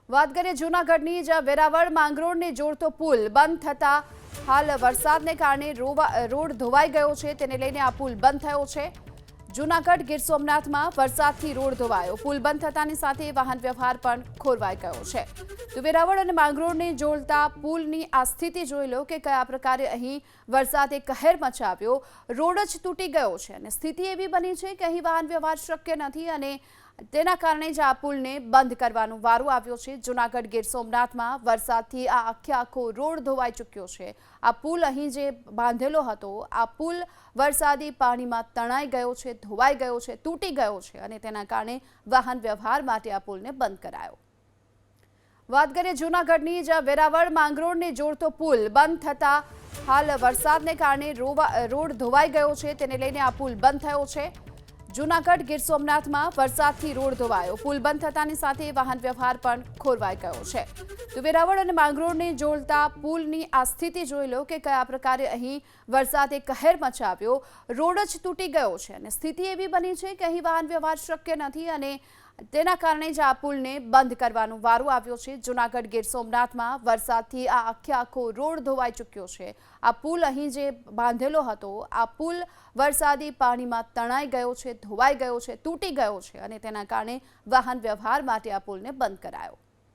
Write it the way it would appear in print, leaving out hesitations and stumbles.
વાત કરીએ જૂનાગઢની, જ્યાં વેરાવળ માંગરોળને જોડતો પુલ બંધ થતા હાલ વરસાદને કારણે રોડ ધોવાઈ ગયો છે, તેને લઈને આ પુલ બંધ થયો છે। જૂનાગઢ ગીર સોમનાથમાં વરસાદથી રોડ ધોવાયો, પુલ બંધ થતાની સાથે વાહન વ્યવહાર પણ ખોરવાઈ ગયો છે। તો વેરાવળ અને માંગરોળને જોડતા પુલની આ સ્થિતિ જોઈ લો કે કયા પ્રકારે અહીં વરસાદે કહેર મચાવ્યો, રોડ જ તૂટી ગયો છે અને સ્થિતિ એવી બની છે કે અહીં વાહન વ્યવહાર શક્ય નથી અને તેના કારણે જ આ પુલને બંધ કરવાનો વારો આવ્યો છે। જૂનાગઢ ગીર સોમનાથમાં વરસાદથી આ આખો રોડ ધોવાઈ ચૂક્યો છે। આ પુલ અહીં જે બાંધેલો હતો, આ પુલ વરસાદી પાણીમાં તણાઈ ગયો છે, ધોવાઈ ગયો છે, તૂટી ગયો છે અને તેના કારણે વાહન વ્યવહાર માટે આ પુલને બંધ કરાયો। વાત કરીએ જૂનાગઢની, જ્યાં વેરાવળ માંગરોળને જોડતો પુલ બંધ થતા હાલ વરસાદને કારણે રોડ ધોવાઈ ગયો છે, તેને લઈને આ પુલ બંધ થયો છે। જૂનાગઢ ગીર સોમનાથમાં વરસાદથી રોડ ધોવાયો, પુલ બંધ થતાની સાથે વાહન વ્યવહાર પણ ખોરવાઈ ગયો છે। તો વેરાવળ અને માંગરોળને જોડતા પુલની આ સ્થિતિ જોઈ લો કે કયા પ્રકારે અહીં વરસાદે કહેર મચાવ્યો, રોડ જ તૂટી ગયો છે અને સ્થિતિ એવી બની છે કે અહીં વાહન વ્યવહાર શક્ય નથી અને તેના કારણે જ આ પુલને બંધ કરવાનો વારો આવ્યો છે। જૂનાગઢ ગીર સોમનાથમાં વરસાદથી આ આખો રોડ ધોવાઈ ચૂક્યો છે। આ પુલ અહીં જે બાંધેલો હતો, આ પુલ વરસાદી પાણીમાં તણાઈ ગયો છે, ધોવાઈ ગયો છે, તૂટી ગયો છે અને તેના કારણે વાહન વ્યવહાર માટે આ પુલને બંધ કરાયો।